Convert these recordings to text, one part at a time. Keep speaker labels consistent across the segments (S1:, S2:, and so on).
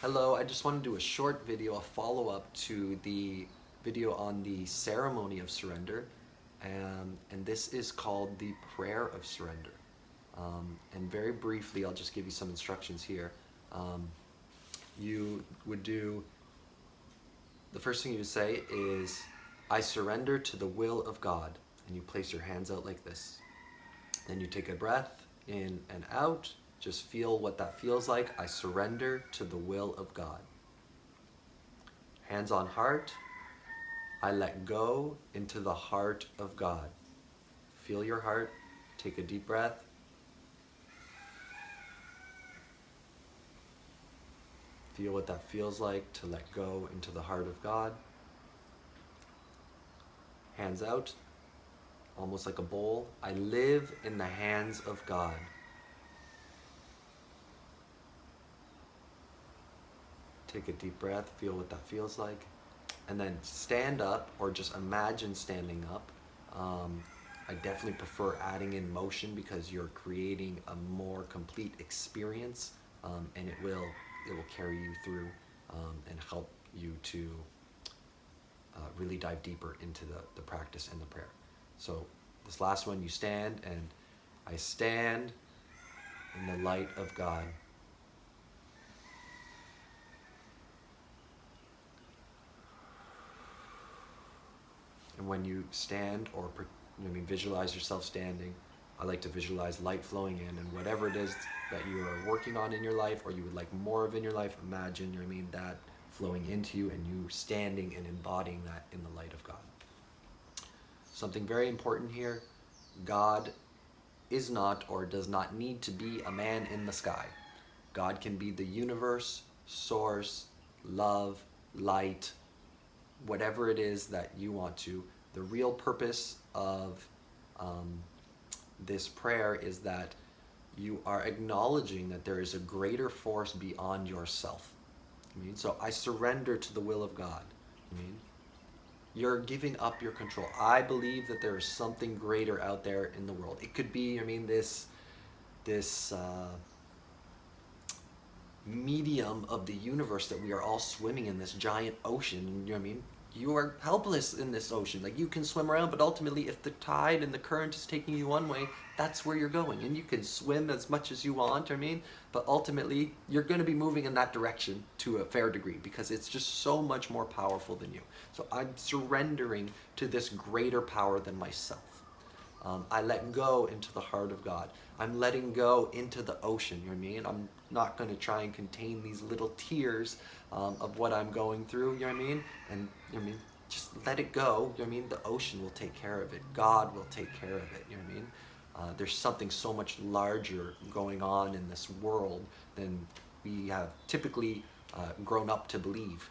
S1: Hello, I just want to do a short video, a follow-up to the video on the ceremony of surrender. And this is called the prayer of surrender. And very briefly, I'll just give you some instructions here. You would do, the first thing you would say is, I surrender to the will of God. And you place your hands out like this. Then you take a breath in and out. Just feel what that feels like. I surrender to the will of God. Hands on heart. I let go into the heart of God. Feel your heart. Take a deep breath. Feel what that feels like to let go into the heart of God. Hands out, almost like a bowl. I live in the hands of God. Take a deep breath, feel what that feels like. And then stand up, or just imagine standing up. I definitely prefer adding in motion because you're creating a more complete experience, and it will carry you through and help you to really dive deeper into the practice and the prayer. So this last one, you stand, and I stand in the light of God. And when you stand, or visualize yourself standing, I like to visualize light flowing in, and whatever it is that you are working on in your life, or you would like more of in your life, imagine, that flowing into you, and you standing and embodying that in the light of God. Something very important here, God is not, or does not need to be, a man in the sky. God can be the universe, source, love, light, whatever it is that you want to. The real purpose of this prayer is that you are acknowledging that there is a greater force beyond yourself. So I surrender to the will of God. You're giving up your control. I believe that there is something greater out there in the world. It could be, this medium of the universe that we are all swimming in, this giant ocean. You are helpless in this ocean. Like, you can swim around, but ultimately if the tide and the current is taking you one way, that's where you're going. And you can swim as much as you want, but ultimately you're going to be moving in that direction to a fair degree, because it's just so much more powerful than you. So I'm surrendering to this greater power than myself. I let go into the heart of God. I'm letting go into the ocean, I'm not going to try and contain these little tears of what I'm going through, and just let it go, the ocean will take care of it. God will take care of it, there's something so much larger going on in this world than we have typically grown up to believe.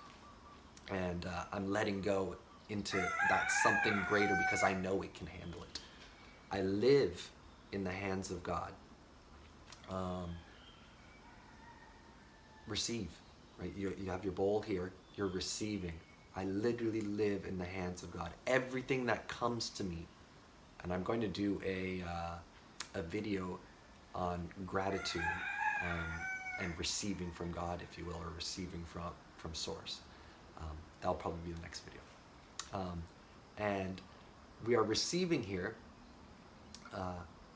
S1: And I'm letting go into that something greater because I know it can handle it. I live in the hands of God. Receive, right? You have your bowl here, you're receiving. I literally live in the hands of God. Everything that comes to me, and I'm going to do a video on gratitude and receiving from God, if you will, or receiving from Source. That'll probably be the next video. And we are receiving here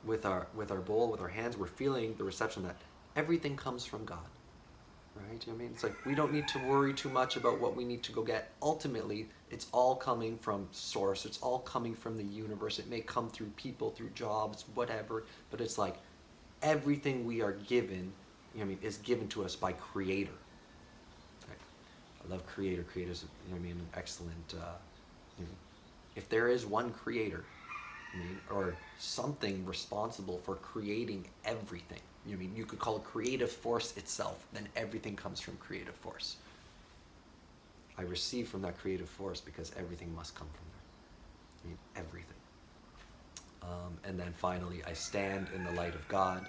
S1: with our bowl, with our hands. We're feeling the reception that everything comes from God, right? It's like we don't need to worry too much about what we need to go get. Ultimately, it's all coming from Source. It's all coming from the universe. It may come through people, through jobs, whatever, but it's like everything we are given, is given to us by Creator. Right? I love Creator. Creator's, an excellent. If there is one Creator, or something responsible for creating everything, you could call it creative force itself, then everything comes from creative force. I receive from that creative force because everything must come from there. Everything. And then finally, I stand in the light of God.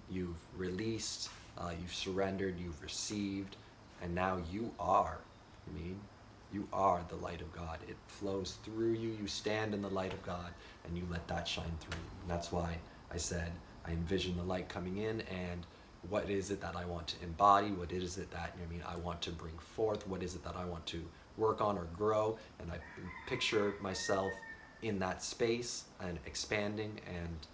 S1: You've released, you've surrendered, you've received, and now you are. You are the light of God. It flows through you. You stand in the light of God, and you let that shine through you. And that's why I said I envision the light coming in, and what is it that I want to embody? What is it that, you know what I mean, I want to bring forth? What is it that I want to work on or grow? And I picture myself in that space and expanding, and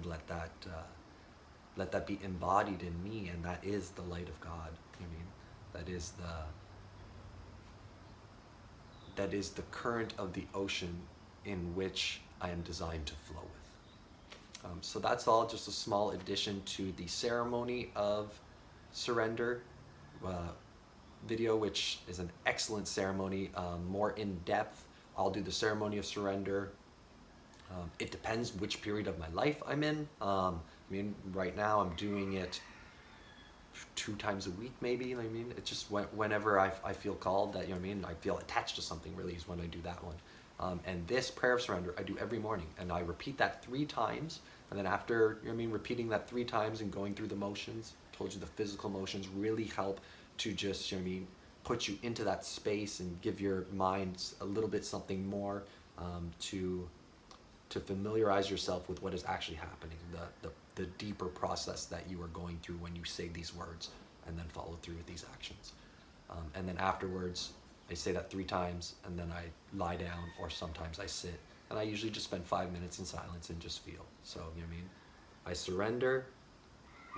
S1: let that be embodied in me, and that is the light of God. You know what I mean, that is the current of the ocean in which I am designed to flow with. So that's all just a small addition to the ceremony of surrender video, which is an excellent ceremony, more in depth. I'll do the ceremony of surrender. It depends which period of my life I'm in. I mean, right now I'm doing it 2 times a week, maybe. I mean, it's just whenever I feel called, that, you know what I mean, I feel attached to something, really, is when I do that one. And this prayer of surrender I do every morning, and I repeat that 3 times. And then after, you know what I mean, repeating that 3 times and going through the motions, told you the physical motions really help to just, you know what I mean, put you into that space and give your mind a little bit something more, to familiarize yourself with what is actually happening, the deeper process that you are going through when you say these words and then follow through with these actions. And then afterwards, I say that 3 times, and then I lie down, or sometimes I sit, and I usually just spend 5 minutes in silence and just feel. So, you know what I mean? I surrender,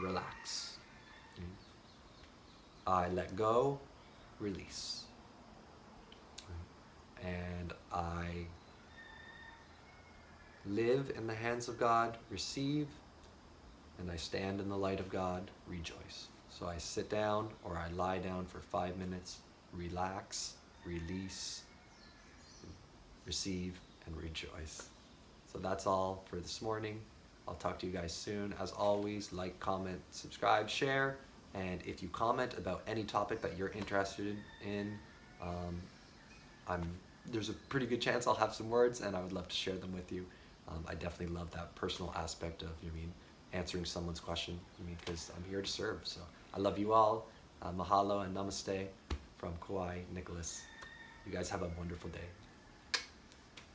S1: relax. I let go, release. And I live in the hands of God, receive, and I stand in the light of God, rejoice. So I sit down or I lie down for 5 minutes, relax, release, receive, and rejoice. So that's all for this morning. I'll talk to you guys soon. As always, like, comment, subscribe, share, and if you comment about any topic that you're interested in, there's a pretty good chance I'll have some words, and I would love to share them with you. I definitely love that personal aspect of, you know what I mean, answering someone's question, because I'm here to serve. So I love you all. Mahalo and namaste from Kauai, Nicolas. You guys have a wonderful day.